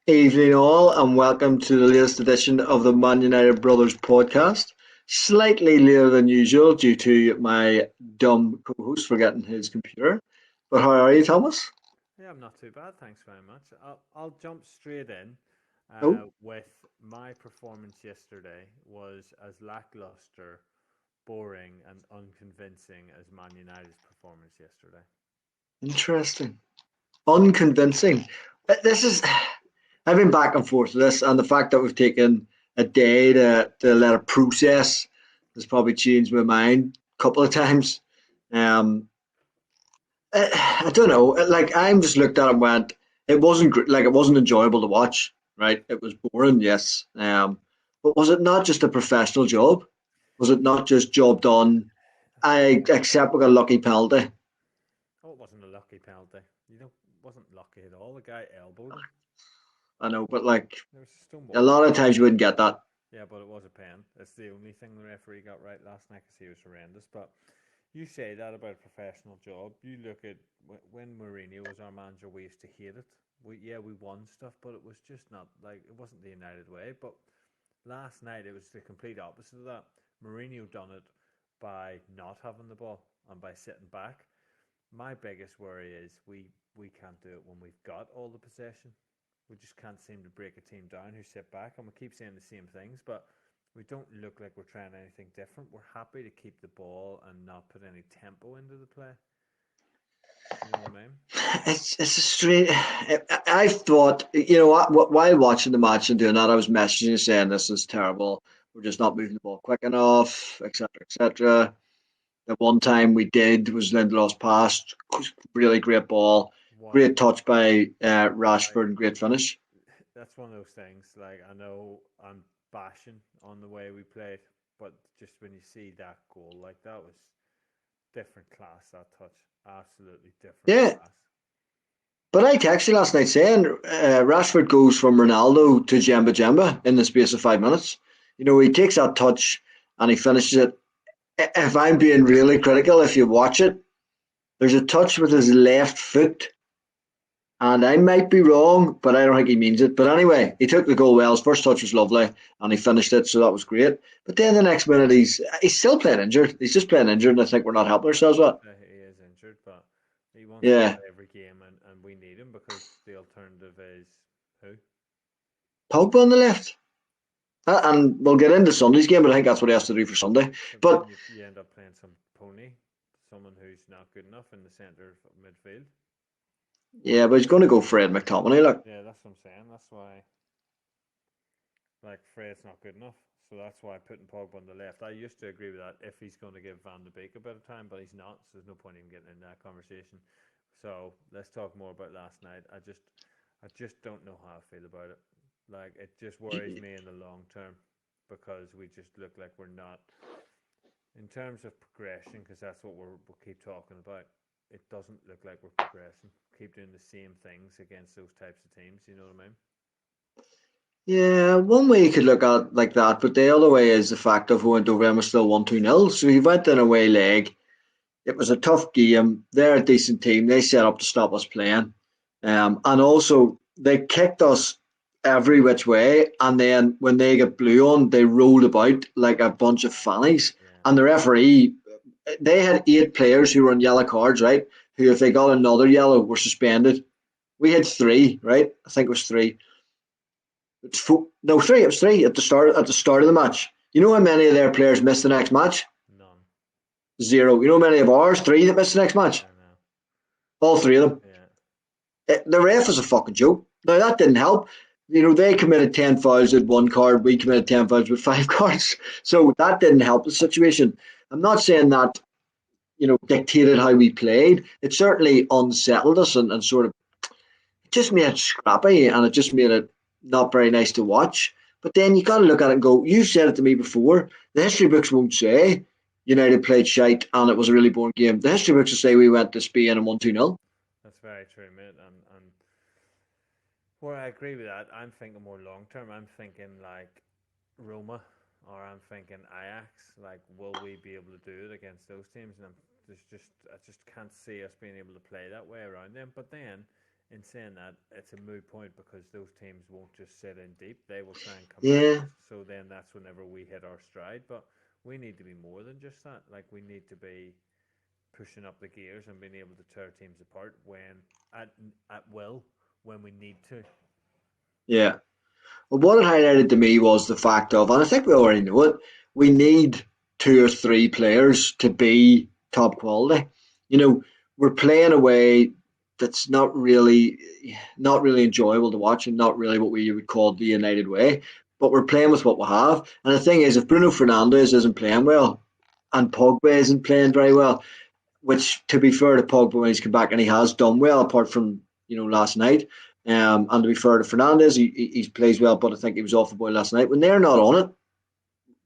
Evening all, and welcome to the latest edition of the Man United Brothers podcast. Slightly later than usual due to my dumb co-host forgetting his computer. But how are you, Thomas? Yeah, I'm not too bad. Thanks very much. I'll jump straight in Oh, with my performance yesterday was as lackluster, boring, and unconvincing as Man United's performance yesterday. interesting. Unconvincing. This is. I've been back and forth with this, and the fact that we've taken a day to let it process has probably changed my mind a couple of times. Um, I don't know. Like I'm just looked at it and went, it wasn't like it wasn't enjoyable to watch. Right? It was boring, yes. But was it not just a professional job? Was it not just job done? I think I accept we got a lucky penalty. oh, it wasn't a lucky penalty. Wasn't lucky at all. The guy elbowed him. I know, but like There was a stone a wall lot of behind him. times you wouldn't get that. Yeah, but it was a pen. That's the only thing the referee got right last night because he was horrendous. But you say that about a professional job. You look at when Mourinho was our manager, we used to hate it. We won stuff, but it was just not like it wasn't the United way. But last night it was the complete opposite of that. Mourinho done it by not having the ball and by sitting back. My biggest worry is we can't do it when we've got all the possession. We just can't seem to break a team down who sit back, and we keep saying the same things, but we don't look like we're trying anything different. We're happy to keep the ball and not put any tempo into the play. You know what I mean? It's a strange. I thought, while watching the match and doing that, I was messaging you saying this is terrible. We're just not moving the ball quick enough, etc., etc. The one time we did was Lindelof's pass, really great ball, What great touch by like Rashford, and great finish. that's one of those things. Like I know I'm bashing on the way we played, but just when you see that goal, like that was different class. That touch, absolutely different Yeah, class. but I texted you last night saying Rashford goes from Ronaldo to Jemba Jemba in the space of 5 minutes. He takes that touch and he finishes it. If I'm being really critical, if you watch it, there's a touch with his left foot, and I might be wrong, but I don't think he means it. But anyway, he took the goal well. His first touch was lovely, and he finished it, so that was great. But then the next minute, he's still playing injured. He's just playing injured, and I think we're not helping ourselves with it. He is injured, but he wants to Yeah, play every game, and we need him because the alternative is who? Pogba on the left. And we'll get into Sunday's game, but I think that's what he has to do for Sunday. But But then you end up playing some pony, someone who's not good enough in the centre of midfield. yeah, but he's going to go Fred McTominay. Look, Yeah, that's what I'm saying. That's why, like, Fred's not good enough. So that's why putting Pogba on the left. I used to agree with that if he's going to give Van de Beek a bit of time, but he's not. So there's no point in getting in that conversation. So let's talk more about last night. I just don't know how I feel about it. Like, it just worries me in the long term because we just look like we're not in terms of progression, because that's what we'll keep talking about. It doesn't look like we're progressing. Keep doing the same things against those types of teams. You know what I mean? yeah, one way you could look at it like that, but the other way is the fact of who went over and was still 1-2-0. So he went in away leg. It was a tough game. They're a decent team. They set up to stop us playing. And also, they kicked us every which way. And then when they get blue on, they rolled about like a bunch of fannies. Yeah. And the referee, they had 8 players who were on yellow cards, right? Who, if they got another yellow, were suspended. We had three, right? I think it was three. It's four, no, three. It was three at the start of the match. You know how many of their players missed the next match? None. Zero. You know how many of ours? Three that missed the next match. Yeah, no. All three of them. Yeah. The ref was a fucking joke. Now that didn't help. They committed 10 fouls with one card. We committed 10 fouls with 5 cards. So that didn't help the situation. I'm not saying that dictated how we played. It certainly unsettled us and sort of it just made it scrappy and it just made it not very nice to watch. But then you got to look at it and go. You said it to me before. The history books won't say United played shite and it was a really boring game. The history books will say we went to Spain and won 2-0. That's very true, mate. And where I agree with that, I'm thinking more long term. I'm thinking like Roma, or I'm thinking Ajax. Like, will we be able to do it against those teams? And I just can't see us being able to play that way around them. But then, in saying that, it's a moot point because those teams won't just sit in deep. They will try and come at Yeah, us. So then that's whenever we hit our stride. But we need to be more than just that. Like, we need to be pushing up the gears and being able to tear teams apart at at will when we need to. yeah. Well, what it highlighted to me was the fact of, and I think we already know it, we need two or three players to be top quality. You know, we're playing a way that's not really enjoyable to watch and not really what we would call the United way. But we're playing with what we have. And the thing is, if Bruno Fernandes isn't playing well and Pogba isn't playing very well, which to be fair to Pogba when he's come back and he has done well apart from last night. And to be fair to Fernandez, he plays well, but I think he was off the boil last night. When they're not on it,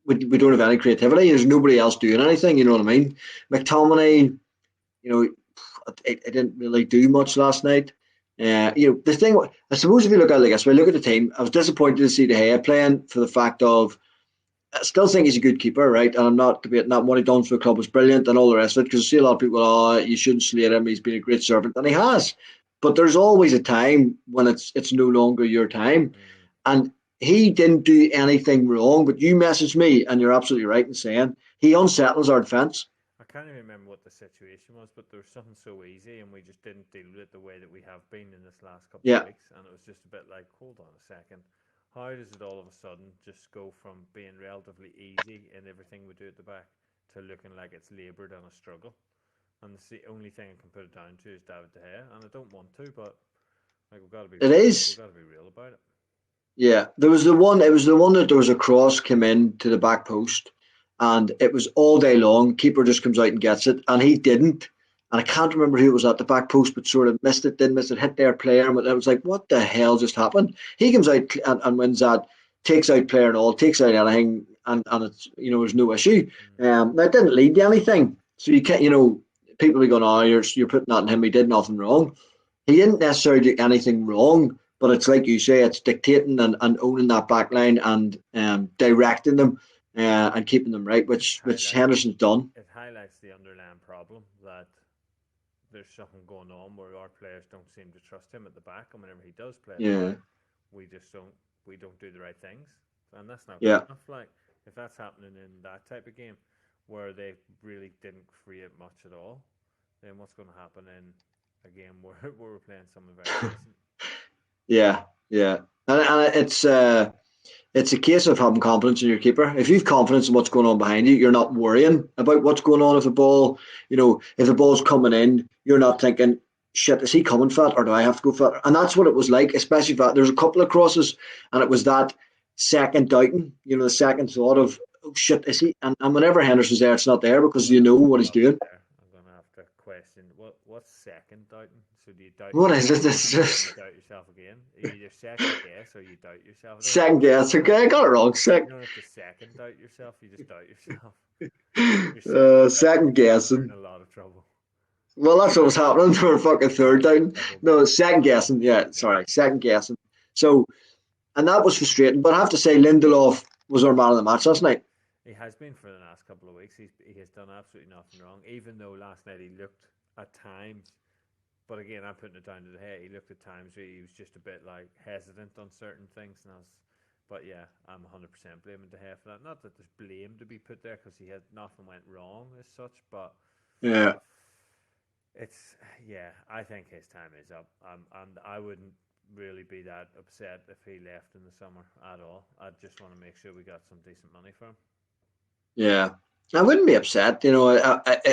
we don't have any creativity. There's nobody else doing anything. You know what I mean? McTominay, you know, it didn't really do much last night. The thing, I suppose, if you look at it like this, when I look at the team, I was disappointed to see De Gea playing for the fact of I still think he's a good keeper, right? And I'm not debating that. What he done for the club was brilliant and all the rest of it. Because I see a lot of people, oh, you shouldn't slate him. He's been a great servant, and he has. But there's always a time when it's no longer your time, Mm. and he didn't do anything wrong. But you messaged me, and you're absolutely right in saying he unsettles our defence. I can't even remember what the situation was, but there was something so easy, and we just didn't deal with it the way that we have been in this last couple of Yeah, weeks. And it was just a bit like, hold on a second, how does it all of a sudden just go from being relatively easy in everything we do at the back to looking like it's laboured and a struggle? And it's the only thing I can put it down to is David De Gea, and I don't want to, but like we've got to be it real. We've is. got to be real about it. Yeah, there was the one. It was the one that there was a cross came in to the back post, and it was all day long. Keeper just comes out and gets it, and he didn't. And I can't remember who was at the back post, but sort of missed it, didn't miss it, hit their player. And it was like, what the hell just happened? He comes out and wins that, takes out player and all, takes out anything, and it's there's no issue. Mm. Now it didn't lead to anything, so you can't people are going, oh, you're putting that on him. He did nothing wrong. He didn't necessarily do anything wrong, but it's like you say, it's dictating and owning that back line and directing them and keeping them right, It which highlights Henderson's done. it highlights the underlying problem that there's something going on where our players don't seem to trust him at the back, and whenever he does play at the Yeah, back, we just don't do the right things, and that's not good yeah. enough. Like, if that's happening in that type of game where they really didn't create much at all, then what's going to happen in a game where, where we're playing someone very decent? Yeah, yeah, and it's a case of having confidence in your keeper. If you've confidence in what's going on behind you, you're not worrying about what's going on. If the ball, if the ball's coming in, you're not thinking, "Shit, is he coming for it, or do I have to go for it?" And that's what it was like, especially if there's a couple of crosses, and it was that second doubting, the second thought of, "Oh shit, is he?" And whenever Henderson's there, it's not there I'm because you gonna know have to what he's stop you doing. there. I'm gonna have to question what's second doubting. So do you doubt What is yourself it? once This and then you is doubt yourself again? You either second guess or you doubt yourself. second guess. You don't Okay, have I to got it wrong. you don't have to second doubt yourself. You just doubt yourself. If you're second doubting Second yourself, you're in guessing. a lot of trouble. Well, that's what was happening for fucking third down. Double No, guessing. second guessing. Yeah, Yeah. sorry, second guessing. So, and that was frustrating. But I have to say, Lindelof was our man of the match last night. He has been for the last couple of weeks. He has done absolutely nothing wrong. Even though last night he looked at times, but again, I'm putting it down to the head. He looked at times where he was just a bit like hesitant on certain things, and I was. But yeah, I'm 100% blaming De Gea for that. Not that there's blame to be put there because he had nothing went wrong as such, but Yeah, it's yeah. I think his time is up, and I wouldn't really be that upset if he left in the summer at all. I just want to make sure we got some decent money for him. yeah. I wouldn't be upset.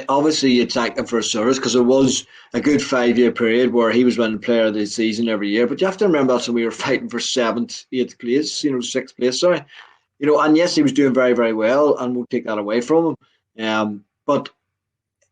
Obviously you'd thank him for his service because it was a good 5 year period where he was winning player of the season every year. But you have to remember that's when we were fighting for seventh, eighth place, sixth place, sorry. And yes, he was doing very, very well, and we'll take that away from him. But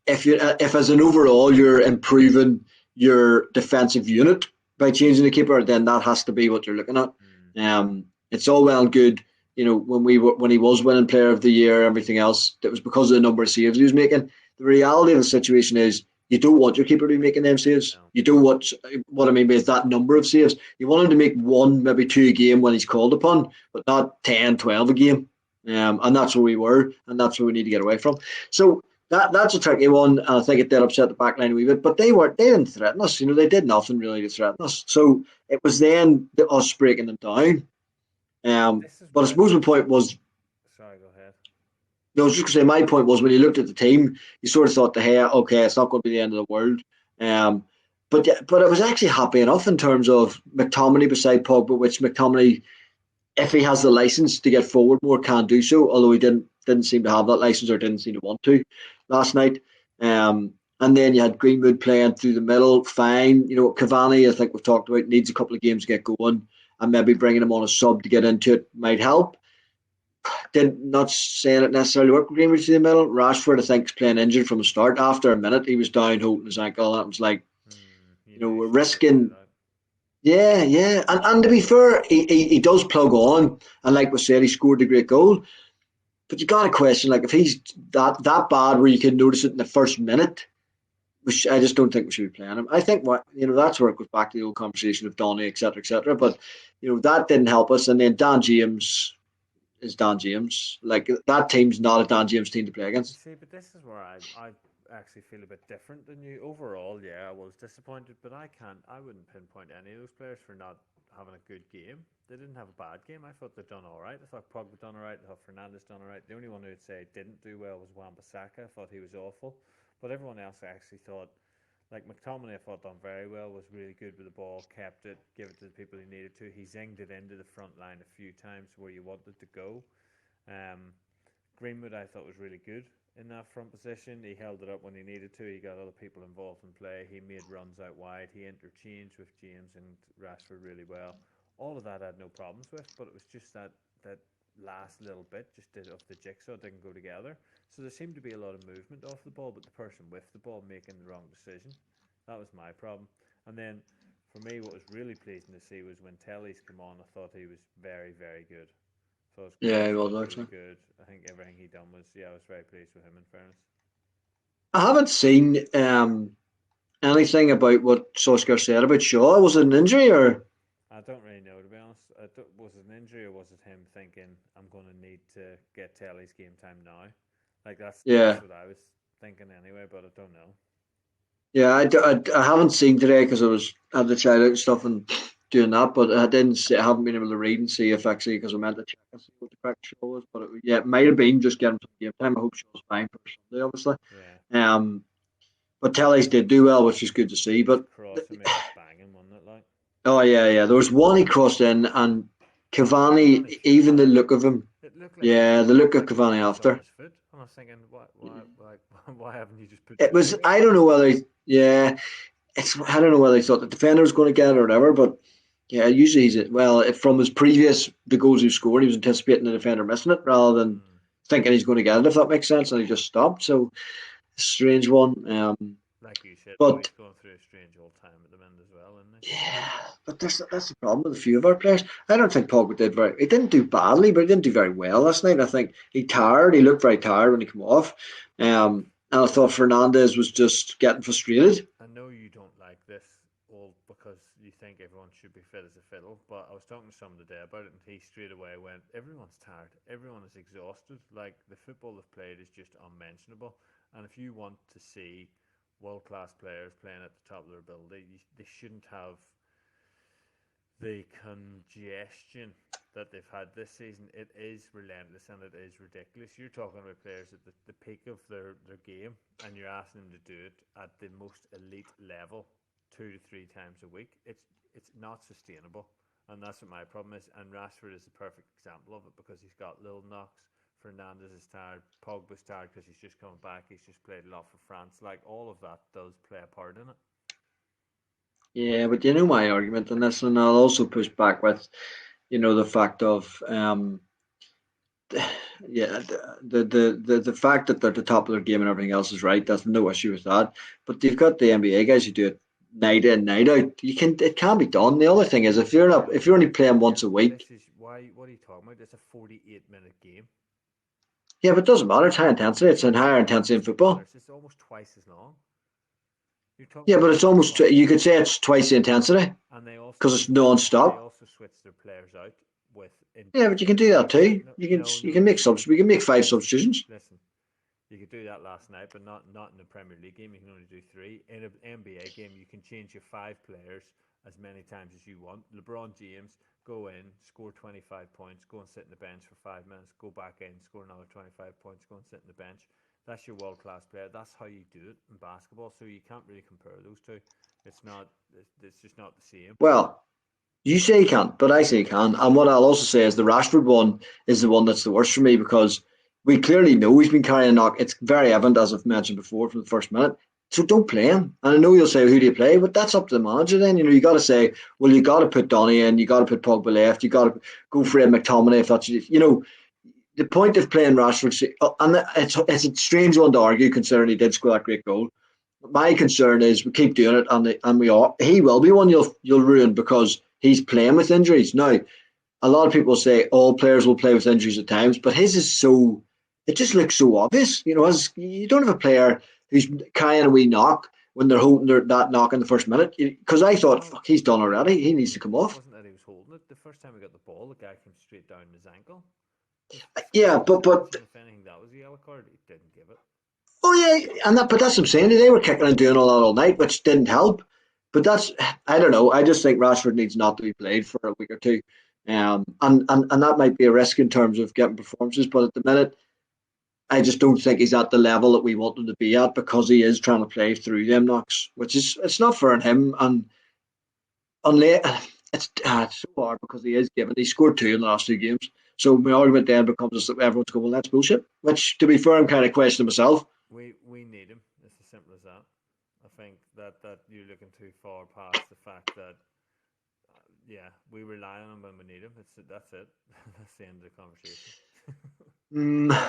if as an overall you're improving your defensive unit by changing the keeper, then that has to be what you're looking at. Mm. It's all well and good, when he was winning Player of the Year, everything else. That was because of the number of saves he was making. The reality of the situation is you don't want your keeper to be making them saves. No. You don't want what I mean by is that number of saves. You want him to make one, maybe two a game when he's called upon, but not 10, 12 a game. And that's where we were, and that's where we need to get away from. So that's a tricky one. And I think it did upset the back line a wee bit, but they didn't threaten us. They did nothing really to threaten us. So it was then us breaking them down. This is But I where I suppose my think. point was, Sorry, go ahead. no, I was just going to say, my point was when you looked at the team, you sort of thought, hey, okay, it's not going to be the end of the world. Um, but yeah, but it was actually happy enough in terms of McTominay beside Pogba, which McTominay, if he has the license to get forward more, can do so. Although he didn't seem to have that license or didn't seem to want to last night. And then you had Greenwood playing through the middle, fine. Cavani, I think we've talked about, needs a couple of games to get going, and maybe bringing him on a sub to get into it might help. Did not saying it necessarily worked with Greenwood through the middle. Rashford, I think, is playing injured from the start. After a minute, he was down holding his ankle. That was like, You knew we're something was right risking. out. Yeah, yeah. And to be fair, he does plug on. And like we said, he scored a great goal. But you got to question, like, if he's that bad where you can notice it in the first minute, which I just don't think we should be playing him. I think that's where it goes back to the old conversation of Donny, etc., etc. But that didn't help us. And then Dan James is Dan James. Like, that team's not a Dan James team to play You against. see, but this is where I actually feel a bit different than you. Overall, yeah, I was disappointed, but I wouldn't pinpoint any of those players for not having a good game. They didn't have a bad game. I thought they'd done all right. I thought Pogba done all right. I thought Fernandez done all right. The only one who would say didn't do well was Wan-Bissaka. I thought he was awful, but everyone else I actually thought. Like McTominay, I thought done very well. Was really good with the ball, kept it, gave it to the people he needed to. He zinged it into the front line a few times where you wanted to go. Um, Greenwood, I thought was really good in that front position. He held it up when he needed to. He got other people involved in play. He made runs out wide. He interchanged with James and Rashford really well. All of that I had no problems with, but it was just that last little bit just did of the jigsaw didn't go together. So there seemed to be a lot of movement off the ball, but the person with the ball making the wrong decision. That was my problem. And then for me, what was really pleasing to see was when Telly's come on. I thought he was very, very good. Thought his Yeah, he crossing was was really actually. good. I think everything he done was, yeah, I was very pleased with him. In fairness, I haven't seen anything about what Solskjaer said about Shaw. Was it an injury or? I don't really know to be honest. Was it an injury or was it him thinking I'm going to need to get Telly's game time now? Like that's Yeah, what I was thinking anyway, but I don't know. yeah. I haven't seen today because had the child out and stuff and doing that, but I didn't see. I haven't been able to read and see if actually because I meant to check and see what the correct show was. But yeah, it might have been just getting some game time. I hope Shaw's fine for Sunday, obviously. Yeah, Um, but Tellys did do well, which is good to see. his But cross he made was banging, wasn't it? Like oh yeah, yeah. There was one he crossed in, and Cavani Cavani, flicked even it. the look of him, It looked like yeah, the look of Cavani he was on after. his foot, and I was thinking, why haven't you just put It your was. leg up? I don't know whether. Yeah, I don't know whether he thought the defender was going to get it or whatever, but yeah, usually from his previous the goals he scored, he was anticipating the defender missing it rather than Hmm. thinking he's going to get it, if that makes sense, and he just stopped. So strange one. Like you said, though, But he's going through a strange old time at the minute as well, isn't he? yeah, but that's the problem with a few of our players. I don't think Pogba did very. He didn't do badly, but he didn't do very well last night. I think he tired. He looked very tired when he came off. And I thought Fernandez was just getting frustrated. I know you don't like this all because you think everyone should be fit as a fiddle, but I was talking to someone today about it, and he straight away went, "Everyone's tired. Everyone is exhausted. Like the football they've played is just unmentionable. And if you want to see world class players playing at the top of their ability, they shouldn't have the congestion that they've had this season. It is relentless and it is ridiculous. You're talking about players at the peak of their game, and you're asking them to do it at the most elite level 2 to 3 times a week. It's not sustainable, and that's what my problem is. And Rashford is the perfect example of it because he's got little knocks. Fernandez is tired. Pogba's tired because he's just coming back. He's just played a lot for France. Like all of that does play a part in it. Yeah, but you know my argument on this, and I'll also push back with the fact of yeah, the fact that they're at the top of their game and everything else is right. There's no issue with that. But they've got the NBA guys who do it night in, night out. It can be done. The other thing is if you're only playing once a week, This is why. What are you talking about? It's a 48-minute game. yeah, but it doesn't matter. It's high intensity. It's in higher Of intensity in course it football. matters. It's almost twice as long. You're talking Yeah, about but it's playing almost twice you as could say long, it's twice the intensity and because it's non-stop. switch their players out with Yeah, but you can do that too. no You can no you no can no make no. subs. We can make five Listen substitutions. listen. You could do that last night, but not in the Premier League game. You can only do three. In an NBA game, you can change your five players as many times as you want. LeBron James go in, score 25 points, go and sit in the bench for 5 minutes, go back in, score another 25 points, go and sit in the bench. That's your world class player. That's how you do it in basketball. So you can't really compare those two. It's not. It's just not the same. Well, you say you can't, but I say you can. And what I'll also say is the Rashford one is the one that's the worst for me because we clearly know he's been carrying a knock. It's very evident, as I've mentioned before, from the first minute. So don't play him. And I know you'll say, who do you play? But that's up to the manager then. You got to say, well, you got to put Donny in, you got to put Pogba left, you got to go for Ed McTominay if that's, the point of playing Rashford, and it's a strange one to argue considering he did score that great goal. My concern is we keep doing it, and we are. He will be one you'll ruin because he's playing with injuries now. A lot of people say all players will play with injuries at times, but his is so. It just looks so obvious, As you don't have a player who's carrying a wee knock when they're holding that knock in the first minute. Because I thought, Well, fuck, he's done already. He needs to come it off. wasn't that he was holding it. The first time he got the ball, the guy came straight down his ankle. The Yeah, first but decision, if anything, that was a yellow card. He didn't give it. oh yeah, but that's what I'm saying. They were kicking and doing all that all night, which didn't help. But I don't know. I just think Rashford needs not to be played for a week or two, and that might be a risk in terms of getting performances. But at the minute, I just don't think he's at the level that we want him to be at because he is trying to play through them knocks, which is it's not fair on him. And unless it's so hard because he scored two in the last two games. So my argument then becomes that everyone's going, well, that's bullshit. Which, to be fair, I'm kind of questioning myself. We need him. It's as simple as that. I think that you're looking too far past the fact that yeah, we rely on him when we need him. That's it. That's the end of the conversation.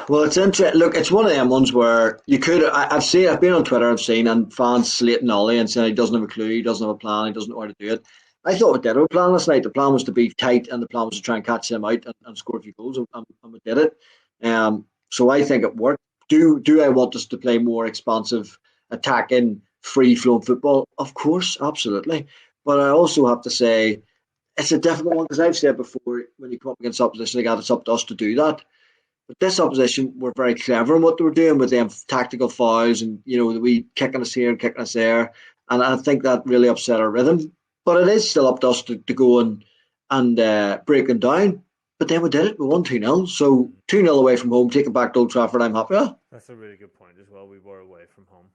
Well, it's interesting. Look, it's one of them ones where you could. I've been on Twitter, I've seen, and fans slating Ollie and saying he doesn't have a clue, he doesn't have a plan, he doesn't know how to do it. I thought we did have a plan last night. The plan was to be tight, and the plan was to try and catch them out and score a few goals, and we did it. So I think it worked. Do I want us to play more expansive, attacking, free flowing football? Of course, absolutely. But I also have to say it's a difficult one because I've said before when you come up against opposition, like, it's up to us to do that. But this opposition were very clever in what they were doing with them tactical fouls and the wee kicking us here and kicking us there. And I think that really upset our rhythm. But it is still up to us to go and break them down. But then we did it. We won 2-0. So Mm. 2-0 away from home, taking back to Old Trafford, I'm happy. That's a really good point as well. We were away from home,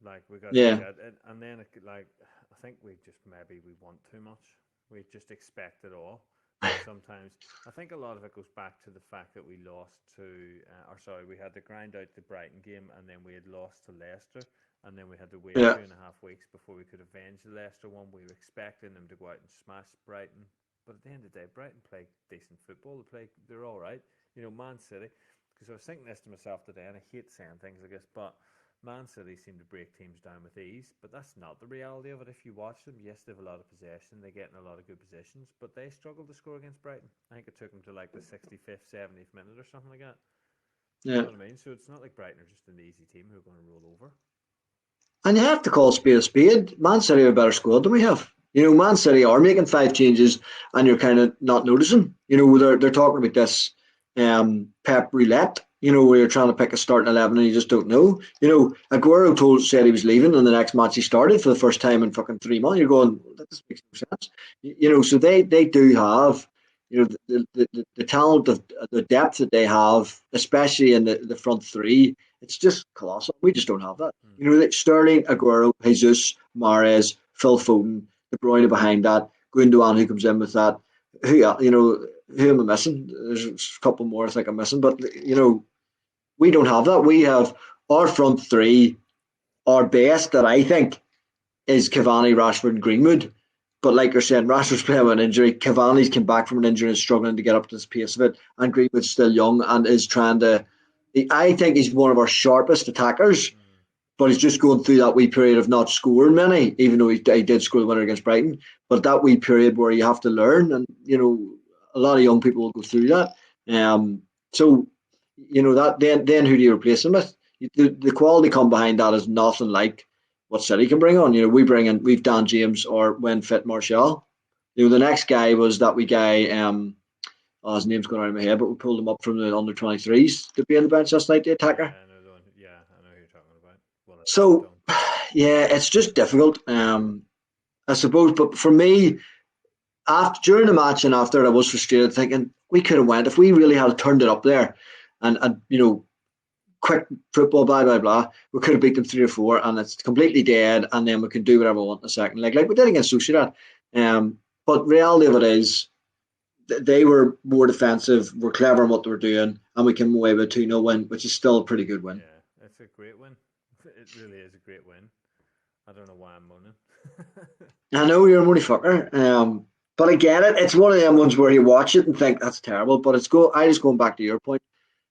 like we got to Yeah. get it, and then like I think we just maybe we want too much. We just expect it all, and sometimes I think a lot of it goes back to the fact that we lost to, or sorry, we had to grind out the Brighton game, and then we had lost to Leicester, and then we had to wait Yeah. 2.5 weeks before we could avenge the Leicester one. We were expecting them to go out and smash Brighton, but at the end of the day, Brighton play decent football. They're all right. Man City. Because I was thinking this to myself today, and I hate saying things like this, but Man City seem to break teams down with ease, but that's not the reality of it. If you watch them, yes, they have a lot of possession, they get in a lot of good positions, but they struggle to score against Brighton. I think it took them to like the 65th, 70th minute or something like that. You Yeah. know what I mean? So it's not like Brighton are just an easy team who are going to roll over. And you have to call a spade a spade. Man City have a better squad than we have. Man City are making five changes, and you're kind of not noticing. They're talking about this Pep roulette. Where you're trying to pick a starting 11 and you just don't know. Aguero said he was leaving, and the next match he started for the first time in fucking 3 months. You're going, that just makes no sense. So they do have the talent of the depth that they have, especially in the front three. It's just colossal. We just don't have that. Mm. That Sterling, Aguero, Jesus, Mahrez, Phil Foden, De Bruyne behind that, Gundogan who comes in with that. Who am I missing? There's a couple more I think I'm missing, but we don't have that. We have our front three. Our best that I think is Cavani, Rashford, and Greenwood. But like you're saying, Rashford's playing with an injury. Cavani's come back from an injury and is struggling to get up to the pace of it. And Greenwood's still young and is trying to. I think he's one of our sharpest attackers, Mm. but he's just going through that wee period of not scoring many, even though he did score the winner against Brighton. But that wee period where you have to learn, and a lot of young people will go through that. So that then who do you replace him with? The quality come behind that is nothing like what City can bring on. We've Dan James or when fit Martial. The next guy was that wee guy. His name's going out of my head, but we pulled him up from the under 23s to be on the bench last night. The attacker. Yeah, another one. Yeah, So, don't. yeah, it's just difficult, I suppose. But for me, after during the match and after, I was frustrated, thinking we could have went if we really had turned it up there, and quick football, blah blah blah. We could have beat them 3 or 4, and it's completely dead, and then we can do whatever we want in a second, like we did against Sociedad. Um, but reality of it is, they were more defensive, were clever in what they were doing, and we came away with a 2-0 win, which is still a pretty good win. Yeah, it's a great win. It really is a great win. I don't know why I'm moaning. I know you're a money fucker, but I get it. It's one of them ones where you watch it and think that's terrible, but it's go. I just going back to your point.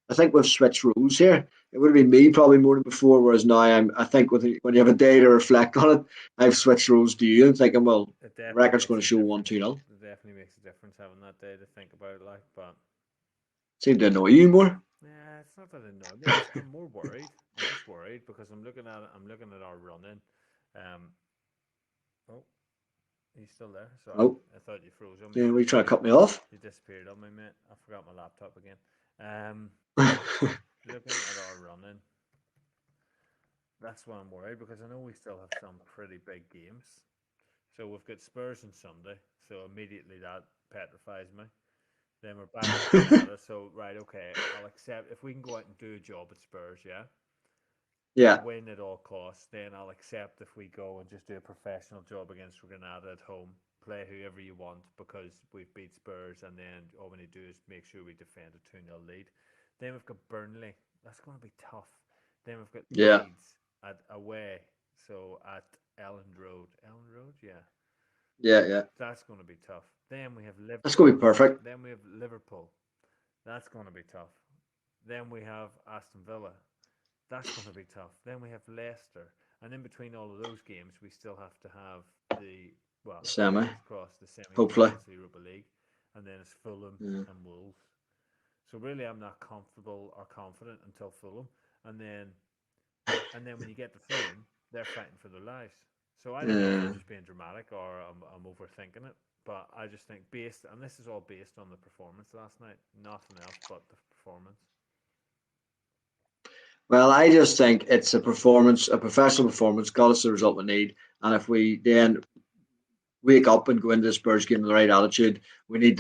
I think we've switched rules here. It would have been me probably more than before, whereas now I think when you have a day to reflect on it, I've switched rules to you and thinking, well, It the definitely record's going makes to a show one difference. 2 nil. It definitely makes a difference having that day to think about it. Like, but Seemed to annoy you more. yeah, it's not that it annoyed me. I'm more worried. I'm just worried because I'm looking at it. I'm looking at our running. Um. Oh, he's still there. Sorry, Oh, I thought you froze on me. yeah, we You, try to cut me off. you disappeared on me, mate. I forgot my laptop again. Um. Looking at our running, that's why I'm worried because I know we still have some pretty big games. So we've got Spurs on Sunday. So immediately that petrifies me. Then we're back at Granada. So right, okay, I'll accept if we can go out and do a job at Spurs, yeah, Yeah, win at all costs. Then I'll accept if we go and just do a professional job against Granada at home, play whoever you want because we've beat Spurs, and then all we need to do is make sure we defend a 2-0 lead. Then we've got Burnley. That's going to be tough. Then we've got yeah, Leeds at away, so at Elland Road. Elland Road, yeah. yeah. That's going to be tough. Then we have That's going to be Liverpool. perfect. Then we have Liverpool. That's going to be tough. Then we have Aston Villa. That's going to be tough. Then we have Leicester. And in between all of those games, we still have to have the, well, Semi, fingers crossed, the hopefully. semi-finals of the Europa League. And then it's Fulham Yeah. and Wolves. So really, I'm not comfortable or confident until Fulham. And then, and then when you get to Fulham, they're fighting for their lives. So I don't know if I'm Yeah. just being dramatic or I'm overthinking it, but I just think based, and this is all based on the performance last night, nothing else but the performance. Well, I just think it's a performance, a professional performance, got us the result we need. And if we then wake up and go into the Spurs game with the right attitude, we need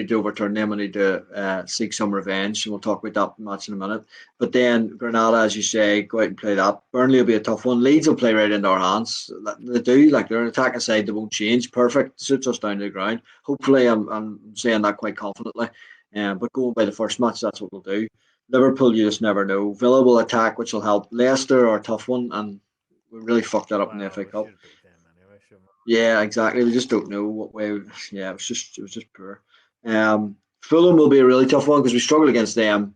to overturn them. We need to seek some revenge. And we'll talk about that match in a minute. But then Granada, as you say, go out and play that. Burnley will be a tough one. Leeds will play right into our hands. They do, like they're an attacking side. They won't change. Perfect, suits us down to the ground. Hopefully, I'm saying that quite confidently. But going by the first match, that's what we'll do. Liverpool, you just never know. Villa will attack, which will help. Leicester are a tough one, and we really fucked that up in the Well, FA we Cup. should beat them anyway. Sure. Yeah, exactly. We just don't know what way. Yeah, it was just poor. Fulham will be a really tough one because we struggled against them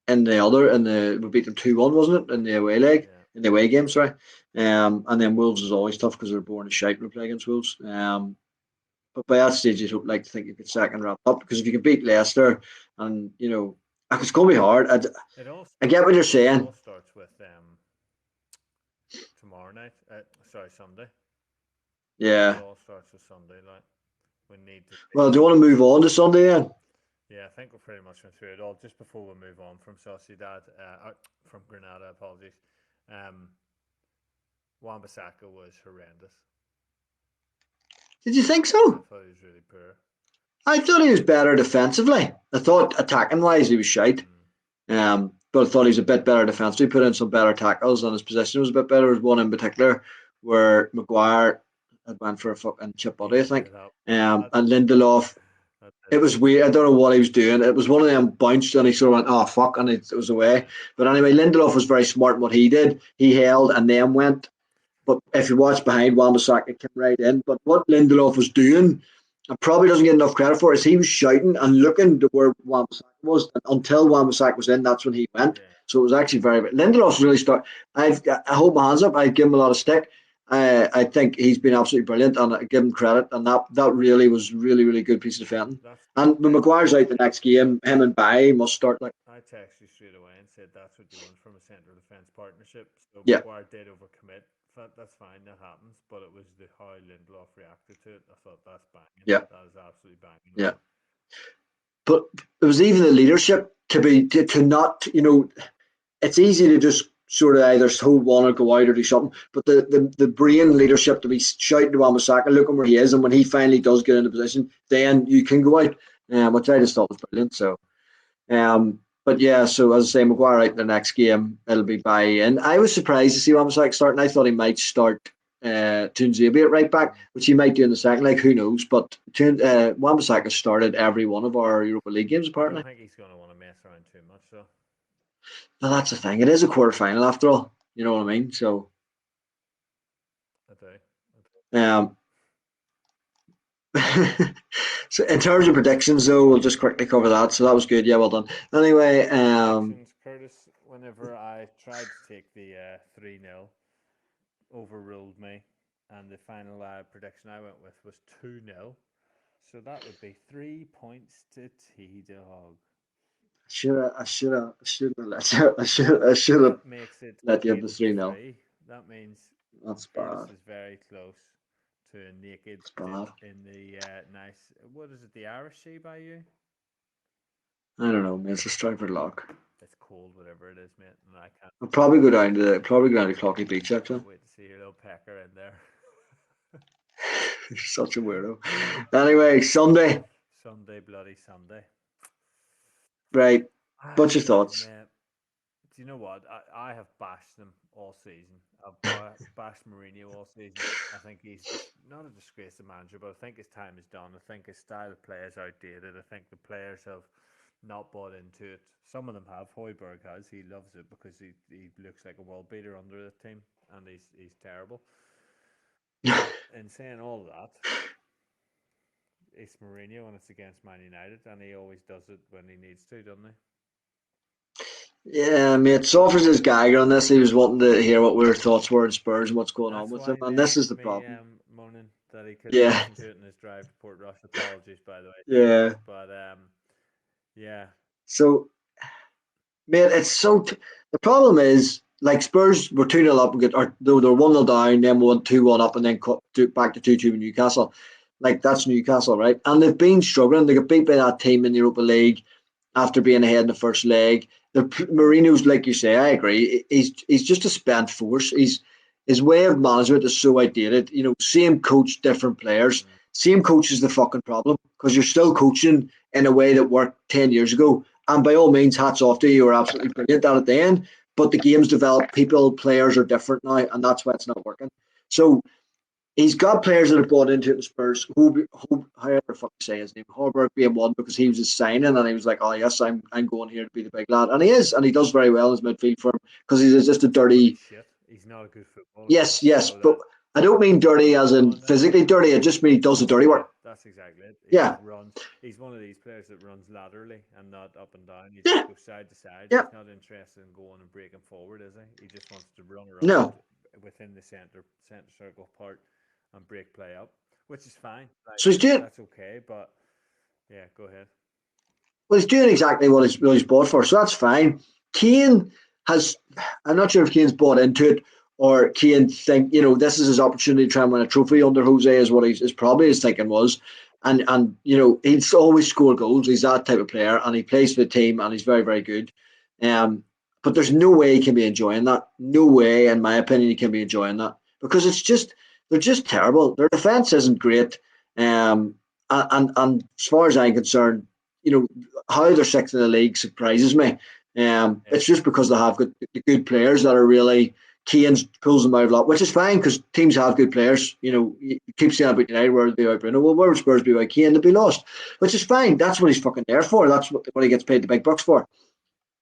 in the we beat them 2-1, wasn't it, in the away leg, Yeah. in the away game, sorry. And then Wolves is always tough because they're born as shite when we play against Wolves. But by that stage, you'd like to think you could second wrap up because if you can beat Leicester, and it's going to be hard. It all I get starts. what you're It saying. all starts with tomorrow night. Sorry, Sunday. It Yeah. all starts with Sunday. Like we need to Well, beat. do you want to move on to Sunday then? Yeah, I think we're pretty much went through it all. Just before we move on from Sociedad, from Granada, apologies. Um, Wan-Bissaka was horrendous. Did you think I so? thought he was really poor. I thought he was better defensively. I thought attacking wise he was shite. Mm, But I thought he was a bit better defensively. Put in some better tackles, and his position was a bit better. There was one in particular where Maguire had went for a fucking chip he body, I did think. that. That And did look Lindelof, that it did was look weird. I bad. don't know what he was doing. It was one of them bounced, and he sort of went, "Oh fuck," and it was away. Yeah, But anyway, Lindelof was very smart in what he did. He held and then went. But if you watch behind, Wan-Bissaka came right in. But what Lindelof was doing, and probably doesn't get enough credit for, is he was shouting and looking to where Wan-Bissaka was. And until Wan-Bissaka was in, that's when he went. yeah. So it was actually very. Lindelof's really start. I hold my hands up. I give him a lot of stick. I think he's been absolutely brilliant, and I give him credit. And that really was really good piece of defending. That's And when Maguire's out the next game, him and Baye must start like I texted you straight away and said that's what you want from a central defence partnership. So yeah, Maguire did overcommit. That's fine, that happens. But it was the how Lindelof reacted to it. I thought that's banging. yeah, That is absolutely banging. yeah. But it was even the leadership to not. It's easy to just sort of either hold one or go out or do something. But the brain leadership to be shouting to Wan-Bissaka, looking where he is, and when he finally does get into position, then you can go out, which I just thought was brilliant. So, but yeah, so as I say, Maguire out the next game, it'll be by in. I was surprised to see Wan-Bissaka starting. I thought he might start Tunzabi at right back, which he might do in the second leg. Who knows? But Wan-Bissaka started every one of our Europa League games I don't apparently. think he's going to want to mess around too much, so But that's the thing. It is a quarter final after all. You know what I mean? So, I do. um, so in terms of predictions, though, we'll just quickly cover that. So that was good. Yeah, well done. Anyway, Predictions, Curtis. Whenever I tried to take the 3-0, overruled me, and the final prediction I went with was 2-0. So that would be 3 points to T Dog. I should have That makes it let you have the 3-0. 8-3. That means That's Curtis bad. is very close to a naked That's dip bad. in the nice. What is it? The Irish Sea by you? I don't know, man. It's a Stratford lock. It's cold, whatever it is, mate. And I I'll probably go down to Clocky Beach actually. can't wait to see your little pecker in there. You're such a weirdo. Anyway, Sunday. Sunday, bloody Sunday. Right. What's your Ah, thoughts? man. Do you know what? I have bashed them all season. I've bashed Mourinho all season. I think he's not a disgrace to manager, but I think his time is done. I think his style of play is outdated. I think the players have not bought into it. Some of them have. Hoiberg has. He loves it because he looks like a world beater under the team, and he's terrible. But in saying all that, it's Mourinho and it's against Man United, and he always does it when he needs to, doesn't he? Yeah, mate. Suffers his Geiger on this. He was wanting to hear what our thoughts were in Spurs and what's going on That's with him, why and then this is the me problem. moaning that he couldn't Yeah, listen to it in his drive to Port Rush. Apologies, by the way, yeah. but yeah, So, mate, the problem is like Spurs were 2-0 up and get or they're 1-0 down, then 1-2-1 up, and then back to 2-2 with Newcastle. Like that's Newcastle, right? And they've been struggling. They got beat by that team in the Europa League after being ahead in the first leg. The Mourinho's, like you say, I agree. He's just a spent force. His way of management is so outdated. You know, same coach, different players. mm, Same coach is the fucking problem because you're still coaching in a way that worked 10 years ago. And by all means, hats off to you. You were absolutely brilliant at the end. But the game's developed. People, players are different now, and that's why it's not working. So he's got players that have bought into it in Spurs. However the fuck you say his name, Harburg being one because he was just signing and he was like, oh yes, I'm going here to be the big lad, and he is, and he does very well in his midfield for him because he's just a but he's dirty. shit. He's not a good footballer. Yes, yes, So but that I don't mean dirty as no, in no, physically dirty. I just mean he does the dirty yeah, work. that's exactly it. He Yeah, just runs. He's one of these players that runs laterally and not up and down. He just yeah, goes side to side. yeah. He's not interested in going and breaking forward, is he? He just wants to run around No, within the center circle part and break play up, which is fine. Like so he's doing that's okay. But yeah, go ahead. well, he's doing exactly what he's bought for, so that's fine. Kane has, I'm not sure if Kane's bought into it or Kane think, this is his opportunity to try and win a trophy under Jose is what is probably his thinking was. And he's always scored goals. He's that type of player and he plays for the team and he's very, very good. Um, but there's no way he can be enjoying that. No way, in my opinion, he can be enjoying that because they're just terrible. Their defense isn't great. And as far as I'm concerned, you know, how they're sixth in the league surprises me. Yeah, It's just because they have good players that are really Kane pulls them out a lot, which is fine because teams have good players. You keep saying about United where they be Bruno. Well, where would Spurs be without Kane? They'd be lost, which is fine. That's what he's fucking there for. That's what he gets paid the big bucks for.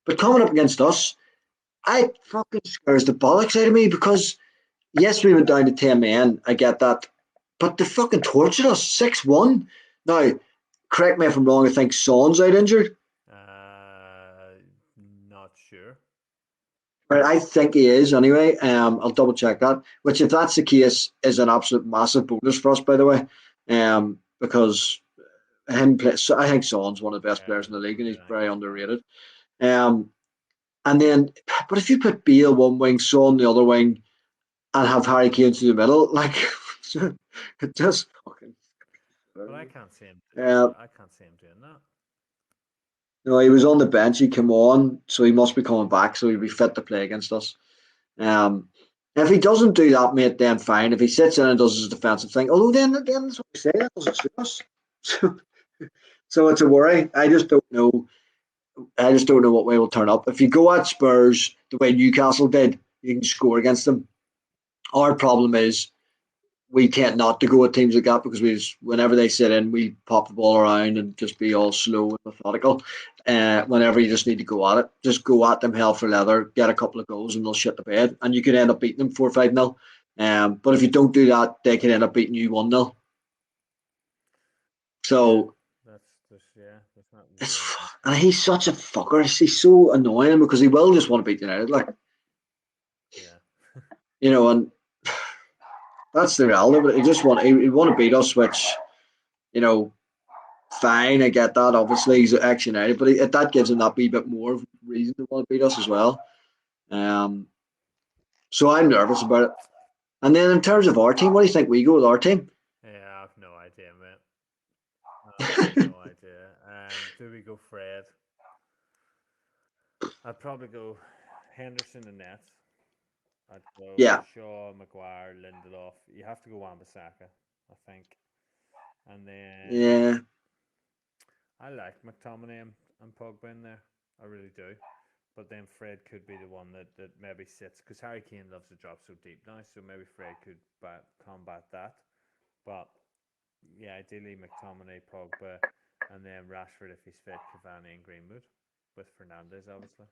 But coming up against us, I fucking scares the bollocks out of me because yes, we went down to 10 men. I get that, but they fucking tortured us 6-1. Now, correct me if I'm wrong. I think Son's out injured. uh, not sure. Right, I think he is anyway. I'll double check that. Which, if that's the case, is an absolute massive bonus for us, by the way. Because so I think Son's one of the best Yeah, players in the league, and yeah, he's I think very he's class. underrated. Um, and then, but if you put Bale one wing, Son the other wing, and have Harry Kane through the middle, like it just fucking. But I can't see him. Uh, I can't see him doing that. he was on the bench. He came on, so he must be coming back. So he'll be fit to play against us. Um, if he doesn't do that, mate, then fine. If he sits in and does his defensive thing, although then that's what we say, that doesn't suit us. So, so it's a worry. I just don't know. I just don't know what way will turn up. If you go at Spurs the way Newcastle did, you can score against them. Our problem is we tend not to go at teams like that because whenever they sit in, we pop the ball around and just be all slow and methodical. Whenever you just need to go at it, just go at them hell for leather, get a couple of goals, and they'll shit the bed, and you can end up beating them 4-5-0. But if you don't do that, they can end up beating you 1-0. Yeah, So there's not it's really much. and he's such a fucker. He's so annoying because he will just want to beat United, like Yeah, and that's the reality. But he want to beat us, which you know fine, I get that. Obviously, he's ex United, but that gives him that wee bit more reason to want to beat us as well. Um, so I'm nervous about it. And then in terms of our team, what do you think we go with our team? yeah, I've no idea, mate. Absolutely no idea. Do we go Fred? I'd probably go Henderson and net. I'd go Yeah, Shaw, Maguire, Lindelof. You have to go Wan-Bissaka, I think. And then yeah. I like McTominay and Pogba in there. I really do. But then Fred could be the one that maybe sits because Harry Kane loves to drop so deep now. So maybe Fred could combat that. But yeah, ideally McTominay, Pogba, and then Rashford if he's fit, Cavani and Greenwood with Fernandez obviously.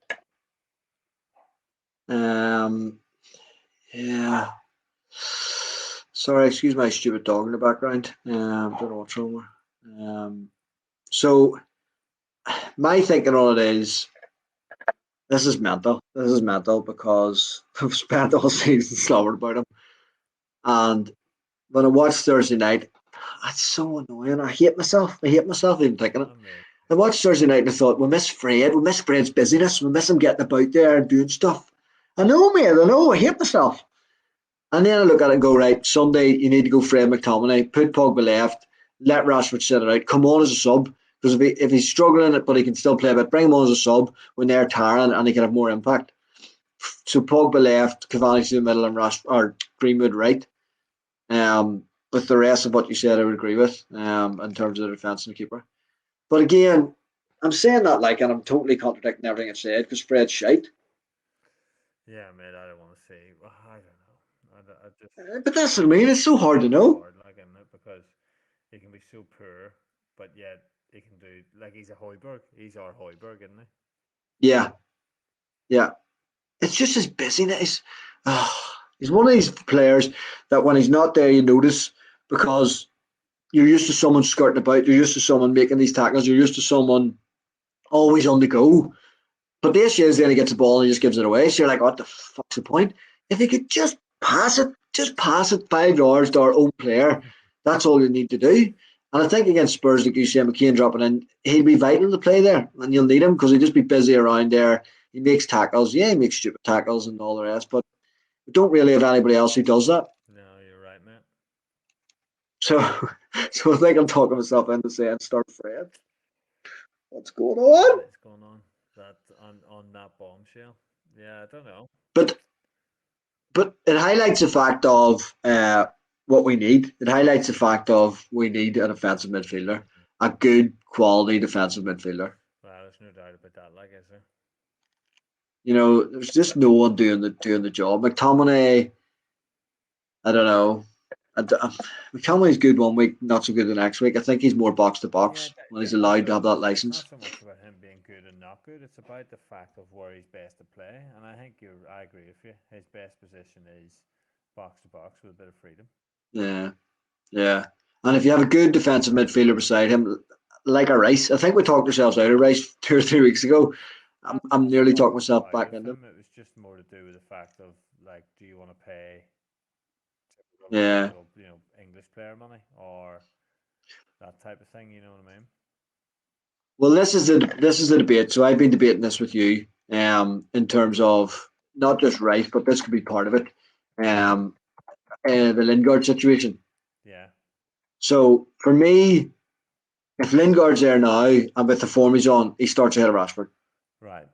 Um, yeah. Sorry, excuse my stupid dog in the background. Don't know what's wrong with her. So my thinking on it is this is mental. This is mental because I've spent all season slobbering about him. And when I watched Thursday night, that's so annoying. I hate myself. I hate myself even thinking it. I mean, I watched Thursday night and I thought, we miss Fred. We miss Fred's busyness. We miss him getting about there and doing stuff. I know, mate. I know. I hate myself. And then I look at it and go, right, Sunday you need to go Fred McTominay, put Pogba left, let Rashford sit it out, come on as a sub. Because if he's struggling, but he can still play a bit, bring him on as a sub when they're tiring and he can have more impact. So Pogba left, Cavani to the middle, and or Greenwood right. With the rest of what you said, I would agree with in terms of the defence and the keeper. But again, I'm saying that and I'm totally contradicting everything I've said because Fred's shite. yeah, mate, I don't want to see. Well, I don't know. I just But that's what I mean. It's so hard to it's know. hard, like, isn't it? Because he can be so poor, but yet he can do like he's a Hoiberg. He's our Hoiberg, isn't he? Yeah, yeah. It's just his busyness. He's one of these players that when he's not there, you notice because you're used to someone skirting about, you're used to someone making these tackles, you're used to someone always on the go. But the issue is then he gets the ball and he just gives it away. So you're like, what the fuck's the point? If he could just pass it 5 yards to our own player, that's all you need to do. And I think against Spurs, like you say, McKean dropping in, he'll be vital to play there, and you'll need him because he'll just be busy around there. He makes tackles, yeah, he makes stupid tackles and all the rest, but we don't really have anybody else who does that. No, you're right, mate. So, so I think I'm talking myself into saying start Fred. What's going What on? is going on? That on that bombshell? Yeah, I don't know. But it highlights the fact of what we need. It highlights the fact of we need a defensive midfielder, Mhm. a good quality defensive midfielder. Well, there's no doubt about that. Like, is there? There's just no one doing the job. McTominay, I don't know. McTominay's good one week, not so good the next week. I think he's more box to Yeah, box when he's allowed to have that it's not license. so much about him being good and not good. It's about the fact of where he's best to play. And I think I agree with you. His best position is box to box with a bit of freedom. Yeah, yeah. And if you have a good defensive midfielder beside him, like a Rice, I think we talked ourselves out of Rice 2 or 3 weeks ago. I'm That's nearly not talking myself out back of into him. him. It was just more to do with the fact of like, do you want to pay Yeah. typical, English player money or that type of thing? You know what I mean? Well, this is the debate. So I've been debating this with you, in terms of not just Rice, but this could be part of it. Um, the Lingard situation. Yeah. So for me, if Lingard's there now and with the form he's on, he starts ahead of Rashford. Right.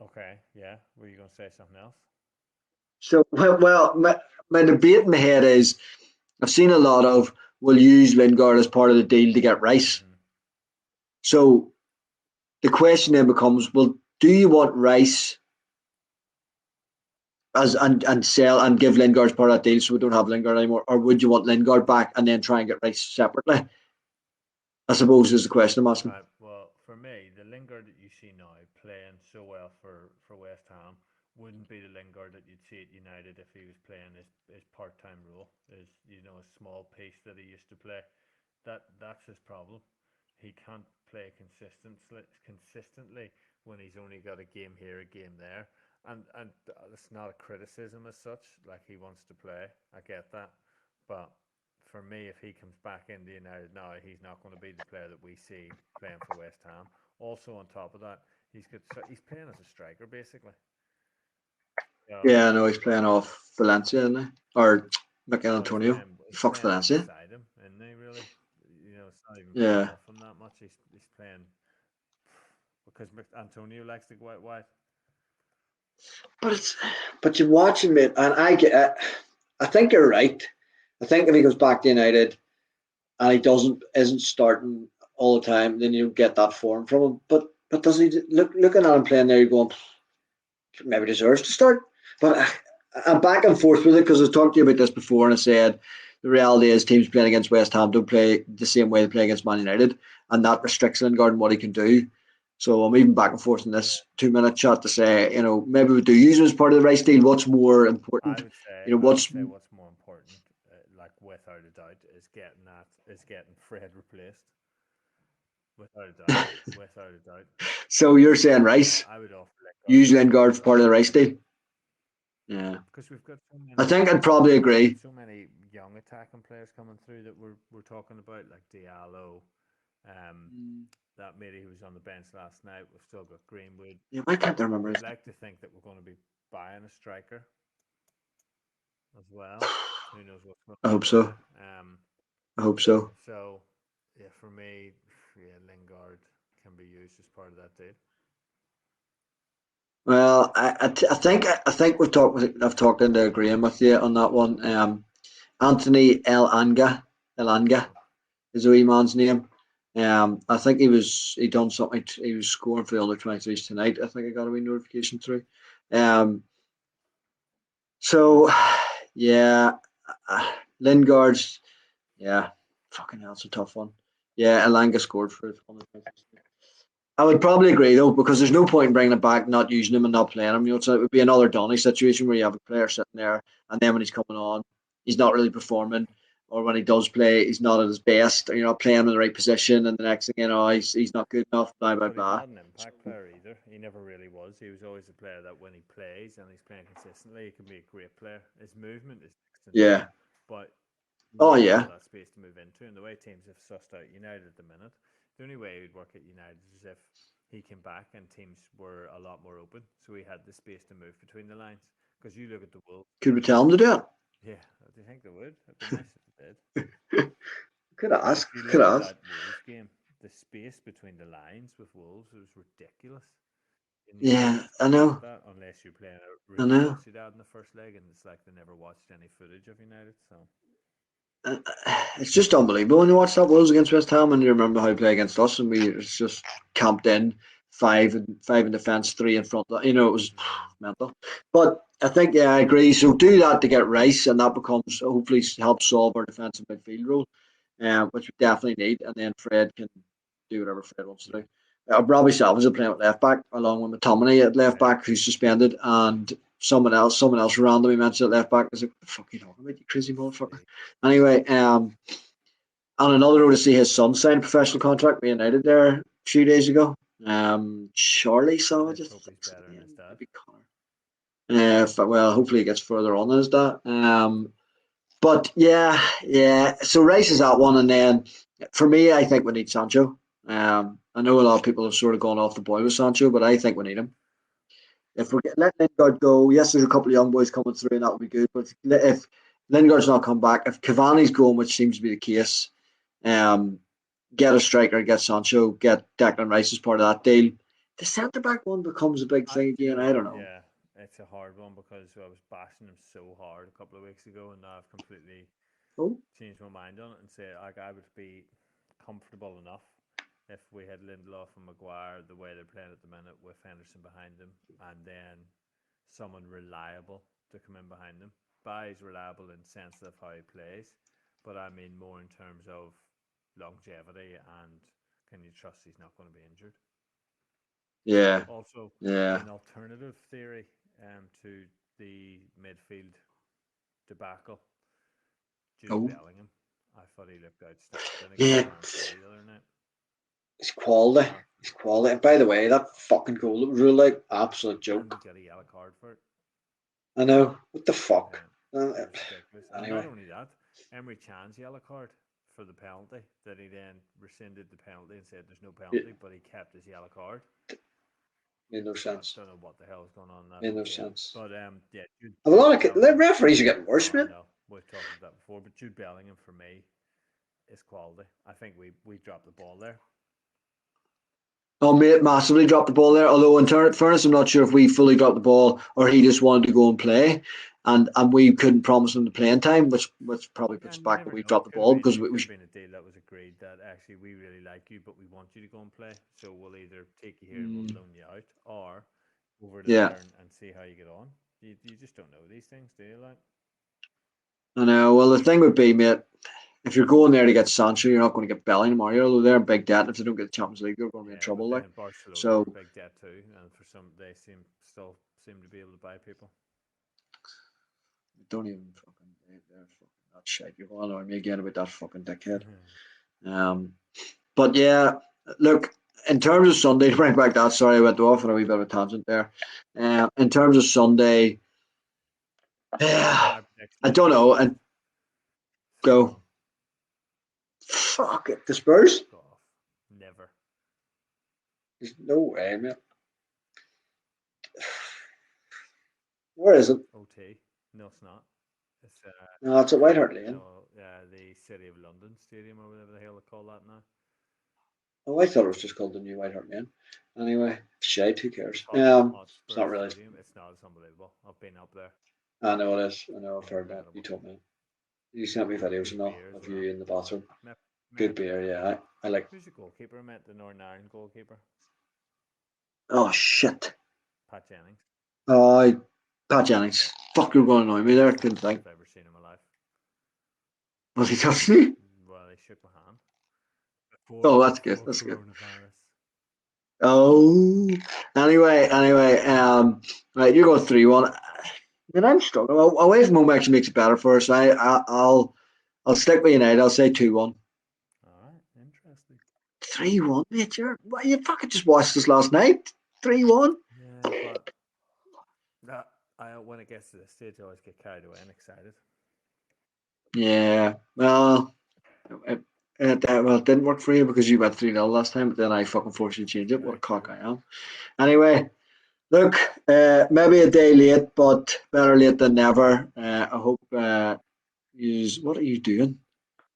Okay. Yeah. Were you going to say something else? So, well, my debate in my head is I've seen a lot of we'll use Lingard as part of the deal to get Rice. Hmm. So the question then becomes, well, do you want Rice as and sell and give Lingard as part of that deal so we don't have Lingard anymore, or would you want Lingard back and then try and get Rice separately? I suppose is the question I'm asking. Right. Well, for me, the Lingard that you see now playing so well for West Ham wouldn't be the Lingard that you'd see at United if he was playing his part time role, his a small piece that he used to play. That's his problem. He can't play consistently when he's only got a game here, a game there, and it's not a criticism as such. Like he wants to play, I get that, but for me, if he comes back into United now, he's not going to be the player that we see playing for West Ham. Also, on top of that, he's playing as a striker basically. So, Yeah, I know he's playing off Valencia, isn't he? Or Mikel well, Antonio. He he's fucks playing Valencia. alongside him, isn't he? Really, it's not even playing Yeah. off him that much. He's playing because Antonio likes to go out wide. But it's but you're watching it, and I think you're right. I think if he goes back to United and he doesn't isn't starting all the time, then you get that form from him. But does he looking at him playing there? You're going maybe deserves to start. But I'm back and forth with it because I've talked to you about this before, and I said the reality is teams playing against West Ham don't play the same way they play against Man United, and that restricts Lingard and what he can do. So I'm even back and forth in this 2 minute chat to say, maybe we do use him as part of the right deal. What's more important? I would What's say what's more important, like without a doubt, is getting Fred replaced. Without a doubt, without a doubt. so you're saying Rice? I would offer Lingard Use over Lingard as Fred part of the right deal? Yeah, because we've got so I many think I'd probably we've got agree. so many young attacking players coming through that we're talking about, like Diallo, um, that Matey who was on the bench last night. We've still got Greenwood. Yeah, why can't I remember We'd his like to think that we're going to be buying a striker as well. Who knows what's going I to hope happen so. there? I hope so. So yeah, for me, yeah, Lingard can be used as part of that deal. Well, I think I've talked into agreeing with you on that one. Anthony Elanga Mm-hmm. is the wee man's name. I think he done something. He was scoring for the under 23s tonight. I think I got a wee notification through. Um, so yeah, Lingard's yeah, fucking hell, it's a tough one. Yeah, Elanga scored for it on the 23s. I would probably agree though, because there's no point in bringing it back, not using him and not playing him. So it would be another Donny situation where you have a player sitting there, and then when he's coming on, he's not really performing, or when he does play, he's not at his best, or you're not playing him in the right position, and the next thing you know, he's not good enough. Blah blah But he's blah. not an So, impact player either. He never really was. He was always a player that when he plays and he's playing consistently, he can be a great player. His movement is next to none, yeah. but you Oh need to have yeah. that space to move into. And the way teams have sussed out United at the minute, the only way he would work at United is if he came back and teams were a lot more open, so he had the space to move between the lines. Because you look at the Wolves, Could we tell him to do yeah, do you think they would? It'd be nice if they did. it? Could But ask. if you Could look at ask. that Wolves game, the space between the lines with Wolves was ridiculous. You never Yeah, used to I get know. that unless you're playing a I Real know. Sociedad in the first leg, and it's like they never watched any footage of United. So Uh, It's just unbelievable when you watch that Wolves against West Ham and you remember how he played against us and we it's just camped in five in defence, three in front. It was mm, mental. But I think I agree. So do that to get Rice and that becomes hopefully helps solve our defensive midfield role, which we definitely need. And then Fred can do whatever Fred wants to yeah, do. Robbie Salvage is playing at left back along with McTominay at left okay, back who's suspended and someone else randomly mentioned at left back. I was like, what the fuck are you talking about, you crazy motherfucker? see, Anyway, on another note to see his son sign a professional contract with United there a few days ago. Charlie Savage, I let's hope think he's is better the than name, his dad. maybe Connor. Well, hopefully he gets further on as that. But yeah. So Rice is that one, and then for me, I think we need Sancho. I know a lot of people have sort of gone off the boil with Sancho, but I think we need him. If we're letting Lingard go, yes, there's a couple of young boys coming through, and that would be good. But if Lingard's not come back, if Cavani's going, which seems to be the case, um, get a striker, get Sancho, get Declan Rice as part of that deal. The centre back one becomes a big thing Do you again. know I what? don't know. Yeah. it's a hard one because I was bashing him so hard a couple of weeks ago, and now I've completely Oh, changed my mind on it and say like I would be comfortable enough if we had Lindelof and Maguire the way they're playing at the minute with Henderson behind them, and then someone reliable to come in behind them. Bailly's reliable in the sense of how he plays, but I mean more in terms of longevity and can you trust he's not going to be injured. yeah, Also, yeah. in alternative theory to the midfield debacle, Jude Oh, Bellingham. I thought he looked outstanding against yeah. Man City the other night. It's quality. Uh, It's quality. And by the way, that fucking goal that was ruled out, absolute and he joke. got a yellow card for it. I know. What the fuck? Yeah, Uh, it was ridiculous. And not anyway, only that, Emery Chan's yellow card for the penalty that he then rescinded the penalty and said there's no it penalty, but he kept his yellow card. made no I sense. don't know what the hell is going on in that Made whole no game. sense. But yeah, A Jude lot of the Bellingham. referees are getting worse, Oh, I man. know. We've talked about that before, but Jude Bellingham for me is quality. I think we dropped the ball there. Oh, mate, massively dropped the ball there. Although, in fairness, I'm not sure if we fully dropped the ball or he just wanted to go and play, and we couldn't promise him the playing time, which probably puts And you back that never we know. dropped the ball because It we could have been a deal that was agreed that actually we really like you, but we want you to go and play. So we'll either take you here and we'll loan you out, or over yeah. there and see how you get on. You just don't know these things, do you? Like, I know. Well, the thing would be, mate, if you're going there to get Sancho, you're not going to get Bellingham, are you? Although they're in big debt, and if they don't get the Champions League, they're going to be in yeah, trouble. but Like, then Barcelona are so in big debt too, and for some they still seem to be able to buy people. don't even fucking. They're fucking that shit. You're going to annoy me again about that fucking dickhead. Um, but yeah, look. In terms of Sunday, to bring back that, sorry, I went off on a wee bit of a tangent there. In terms of Sunday, yeah, My prediction I is don't going to know. finish And 3 go 1. fuck it. The Spurs? Fuck off. Never. There's no way, man. Where is it? OT. No, it's not. It's No, it's at White Hart Lane. no, the City of London Stadium or whatever the hell they call that now. Oh, I thought it was just called the New White Hart Lane. Anyway, shite. Who cares? Tottenham It's Hotspur not really. Stadium. It's not. It's unbelievable. I've been up there. I know it is. I know. I've heard that. You Incredible. told me. You sent me videos Good and all beer as of well. you in the bathroom. Met, Good met beer. Yeah, I like. who's the goalkeeper? I met the Northern Ireland goalkeeper, Oh shit. Pat Jennings. Oh, Pat Jennings. Yeah, Fuck, you're going to annoy me there. nicest Couldn't man think. I've ever seen in my life. Was he touching me? Well, he shook my hand before Oh, that's good. before That's good. coronavirus. Oh, anyway, right, you're going 3-1. I mean, I'm struggling. Away from home actually makes it better for us. I'll stick with United. I'll say 2-1. All right, interesting. 3-1, mate. You fucking just watched this last night. 3-1. Yeah, but that I when it gets to this stage, I always get carried away and excited. Yeah. Well, it didn't work for you because you went 3-0 last time, but then I fucking forced you to change it. What a Very cock true. I am. Anyway, look, maybe a day late, but better late than never. I hope what are you doing?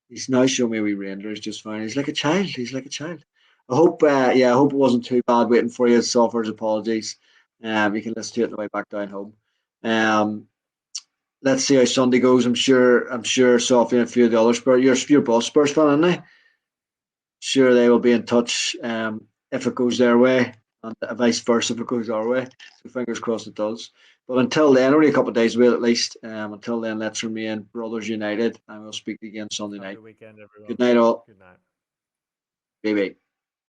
He's now showing me wee renders just fine. He's like a child. He's like a child. I hope it wasn't too bad waiting for you. So offers apologies. You can listen to it on the way back down home. Um, let's see how Sunday goes. I'm sure Sophie and a few of the other Spurs. Your boss Spurs fan, aren't they? Sure, they will be in touch if it goes their way, and vice versa if it goes our way. So fingers crossed it does. But until then, only a couple of days away at least. Until then, let's remain brothers united, and we'll speak again Sunday Have a night. good weekend, everyone. Good night, all. Good night. Bye bye.